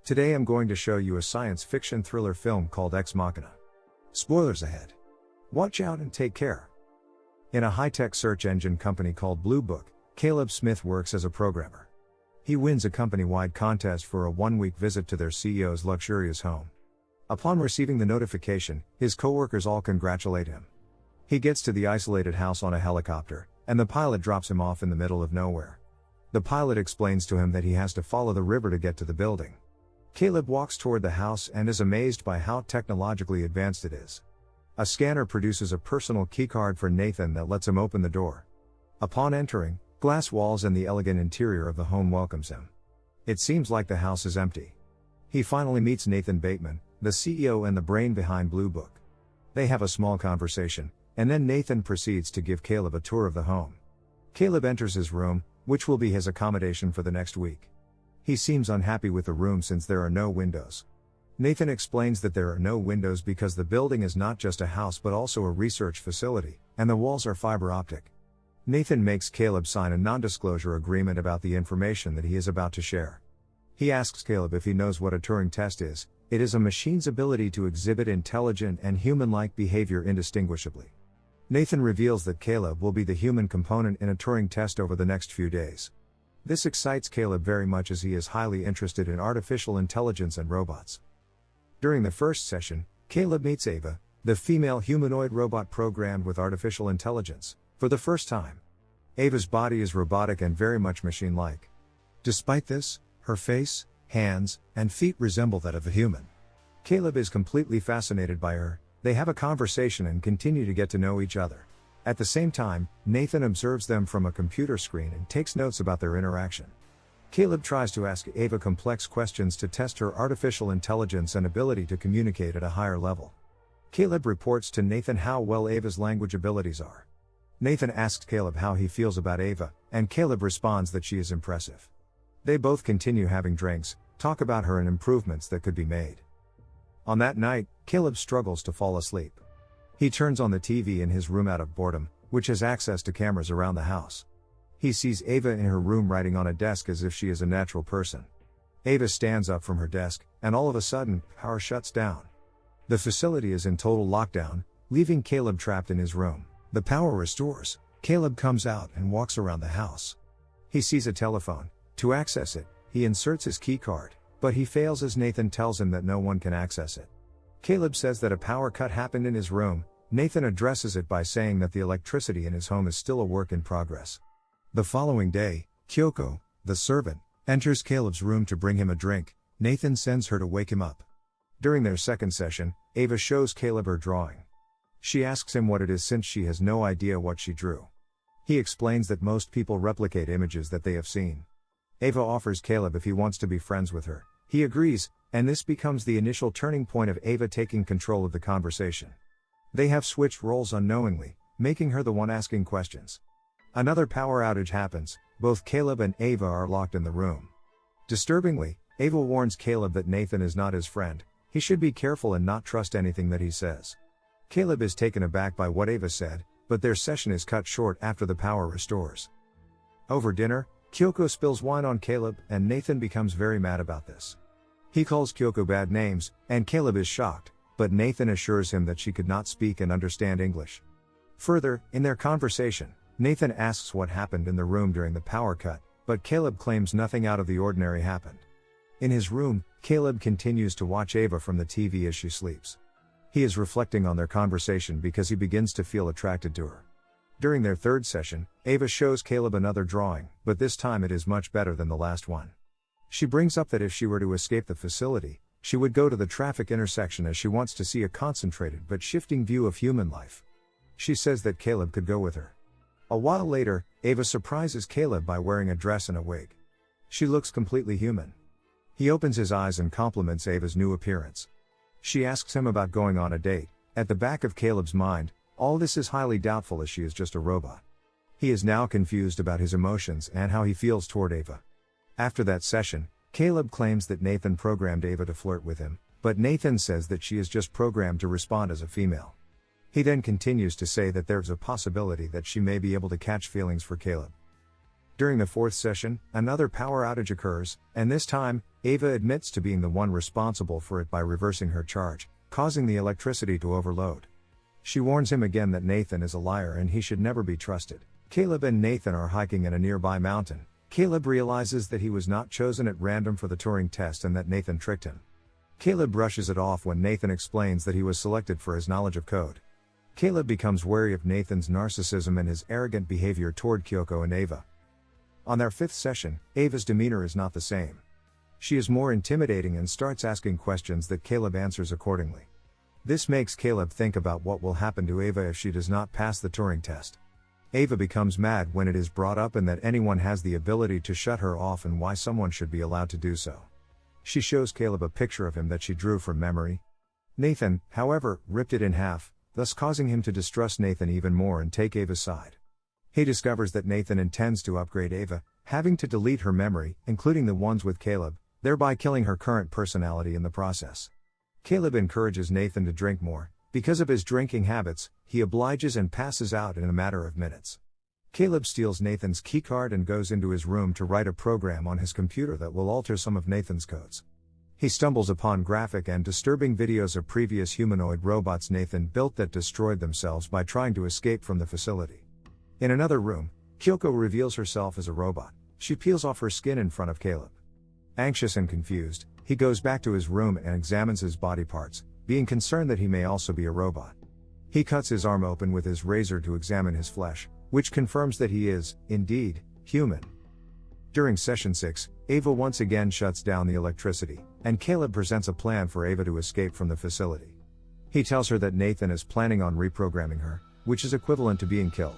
Today I'm going to show you a science fiction thriller film called Ex Machina. Spoilers ahead. Watch out and take care. In a high-tech search engine company called Blue Book, Caleb Smith works as a programmer. He wins a company-wide contest for a one-week visit to their CEO's luxurious home. Upon receiving the notification, his coworkers all congratulate him. He gets to the isolated house on a helicopter, and the pilot drops him off in the middle of nowhere. The pilot explains to him that he has to follow the river to get to the building. Caleb walks toward the house and is amazed by how technologically advanced it is. A scanner produces a personal keycard for Nathan that lets him open the door. Upon entering, glass walls and the elegant interior of the home welcomes him. It seems like the house is empty. He finally meets Nathan Bateman, the CEO and the brain behind Blue Book. They have a small conversation, and then Nathan proceeds to give Caleb a tour of the home. Caleb enters his room, which will be his accommodation for the next week. He seems unhappy with the room since there are no windows. Nathan explains that there are no windows because the building is not just a house but also a research facility, and the walls are fiber optic. Nathan makes Caleb sign a non-disclosure agreement about the information that he is about to share. He asks Caleb if he knows what a Turing test is. It is a machine's ability to exhibit intelligent and human-like behavior indistinguishably. Nathan reveals that Caleb will be the human component in a Turing test over the next few days. This excites Caleb very much as he is highly interested in artificial intelligence and robots. During the first session, Caleb meets Ava, the female humanoid robot programmed with artificial intelligence, for the first time. Ava's body is robotic and very much machine-like. Despite this, her face, hands, and feet resemble that of a human. Caleb is completely fascinated by her. They have a conversation and continue to get to know each other. At the same time, Nathan observes them from a computer screen and takes notes about their interaction. Caleb tries to ask Ava complex questions to test her artificial intelligence and ability to communicate at a higher level. Caleb reports to Nathan how well Ava's language abilities are. Nathan asks Caleb how he feels about Ava, and Caleb responds that she is impressive. They both continue having drinks, talk about her and improvements that could be made. On that night, Caleb struggles to fall asleep. He turns on the TV in his room out of boredom, which has access to cameras around the house. He sees Ava in her room writing on a desk as if she is a natural person. Ava stands up from her desk, and all of a sudden, power shuts down. The facility is in total lockdown, leaving Caleb trapped in his room. The power restores. Caleb comes out and walks around the house. He sees a telephone. To access it, he inserts his key card, but he fails as Nathan tells him that no one can access it. Caleb says that a power cut happened in his room. Nathan addresses it by saying that the electricity in his home is still a work in progress. The following day, Kyoko, the servant, enters Caleb's room to bring him a drink. Nathan sends her to wake him up. During their second session, Ava shows Caleb her drawing. She asks him what it is since she has no idea what she drew. He explains that most people replicate images that they have seen. Ava offers Caleb if he wants to be friends with her. He agrees, and this becomes the initial turning point of Ava taking control of the conversation. They have switched roles unknowingly, making her the one asking questions. Another power outage happens. Both Caleb and Ava are locked in the room. Disturbingly, Ava warns Caleb that Nathan is not his friend. He should be careful and not trust anything that he says. Caleb is taken aback by what Ava said, but their session is cut short after the power restores. Over dinner, Kyoko spills wine on Caleb, and Nathan becomes very mad about this. He calls Kyoko bad names, and Caleb is shocked, but Nathan assures him that she could not speak and understand English. Further, in their conversation, Nathan asks what happened in the room during the power cut, but Caleb claims nothing out of the ordinary happened. In his room, Caleb continues to watch Ava from the TV as she sleeps. He is reflecting on their conversation because he begins to feel attracted to her. During their third session, Ava shows Caleb another drawing, but this time it is much better than the last one. She brings up that if she were to escape the facility, she would go to the traffic intersection as she wants to see a concentrated but shifting view of human life. She says that Caleb could go with her. A while later, Ava surprises Caleb by wearing a dress and a wig. She looks completely human. He opens his eyes and compliments Ava's new appearance. She asks him about going on a date. At the back of Caleb's mind, all this is highly doubtful as she is just a robot. He is now confused about his emotions and how he feels toward Ava. After that session, Caleb claims that Nathan programmed Ava to flirt with him, but Nathan says that she is just programmed to respond as a female. He then continues to say that there's a possibility that she may be able to catch feelings for Caleb. During the fourth session, another power outage occurs, and this time, Ava admits to being the one responsible for it by reversing her charge, causing the electricity to overload. She warns him again that Nathan is a liar and he should never be trusted. Caleb and Nathan are hiking in a nearby mountain. Caleb realizes that he was not chosen at random for the Turing test and that Nathan tricked him. Caleb brushes it off when Nathan explains that he was selected for his knowledge of code. Caleb becomes wary of Nathan's narcissism and his arrogant behavior toward Kyoko and Ava. On their fifth session, Ava's demeanor is not the same. She is more intimidating and starts asking questions that Caleb answers accordingly. This makes Caleb think about what will happen to Ava if she does not pass the Turing test. Ava becomes mad when it is brought up and that anyone has the ability to shut her off and why someone should be allowed to do so. She shows Caleb a picture of him that she drew from memory. Nathan, however, ripped it in half, thus causing him to distrust Nathan even more and take Ava's side. He discovers that Nathan intends to upgrade Ava, having to delete her memory, including the ones with Caleb, thereby killing her current personality in the process. Caleb encourages Nathan to drink more. Because of his drinking habits, he obliges and passes out in a matter of minutes. Caleb steals Nathan's keycard and goes into his room to write a program on his computer that will alter some of Nathan's codes. He stumbles upon graphic and disturbing videos of previous humanoid robots Nathan built that destroyed themselves by trying to escape from the facility. In another room, Kyoko reveals herself as a robot. She peels off her skin in front of Caleb. Anxious and confused, he goes back to his room and examines his body parts, being concerned that he may also be a robot. He cuts his arm open with his razor to examine his flesh, which confirms that he is, indeed, human. During session 6, Ava once again shuts down the electricity, and Caleb presents a plan for Ava to escape from the facility. He tells her that Nathan is planning on reprogramming her, which is equivalent to being killed.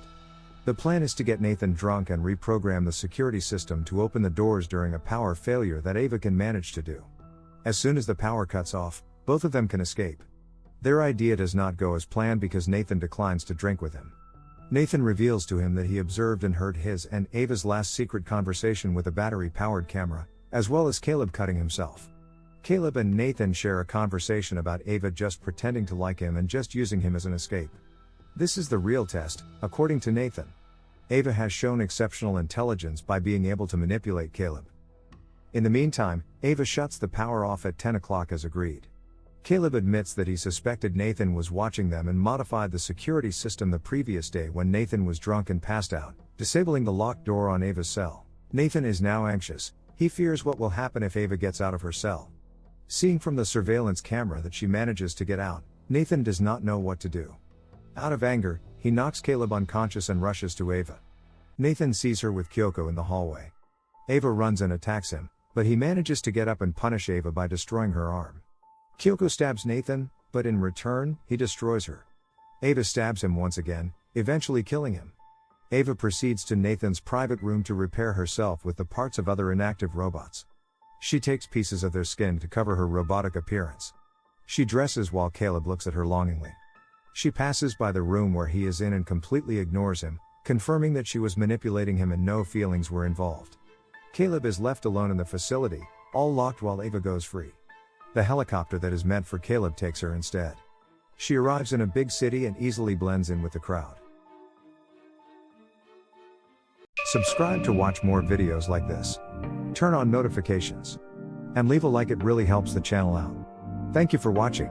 The plan is to get Nathan drunk and reprogram the security system to open the doors during a power failure that Ava can manage to do. As soon as the power cuts off, both of them can escape. Their idea does not go as planned because Nathan declines to drink with him. Nathan reveals to him that he observed and heard his and Ava's last secret conversation with a battery-powered camera, as well as Caleb cutting himself. Caleb and Nathan share a conversation about Ava just pretending to like him and just using him as an escape. This is the real test, according to Nathan. Ava has shown exceptional intelligence by being able to manipulate Caleb. In the meantime, Ava shuts the power off at 10 o'clock as agreed. Caleb admits that he suspected Nathan was watching them and modified the security system the previous day when Nathan was drunk and passed out, disabling the locked door on Ava's cell. Nathan is now anxious. He fears what will happen if Ava gets out of her cell. Seeing from the surveillance camera that she manages to get out, Nathan does not know what to do. Out of anger, he knocks Caleb unconscious and rushes to Ava. Nathan sees her with Kyoko in the hallway. Ava runs and attacks him, but he manages to get up and punish Ava by destroying her arm. Kyoko stabs Nathan, but in return, he destroys her. Ava stabs him once again, eventually killing him. Ava proceeds to Nathan's private room to repair herself with the parts of other inactive robots. She takes pieces of their skin to cover her robotic appearance. She dresses while Caleb looks at her longingly. She passes by the room where he is in and completely ignores him, confirming that she was manipulating him and no feelings were involved. Caleb is left alone in the facility, all locked while Ava goes free. The helicopter that is meant for Caleb takes her instead. She arrives in a big city and easily blends in with the crowd. Subscribe to watch more videos like this. Turn on notifications. And leave a like, it really helps the channel out. Thank you for watching.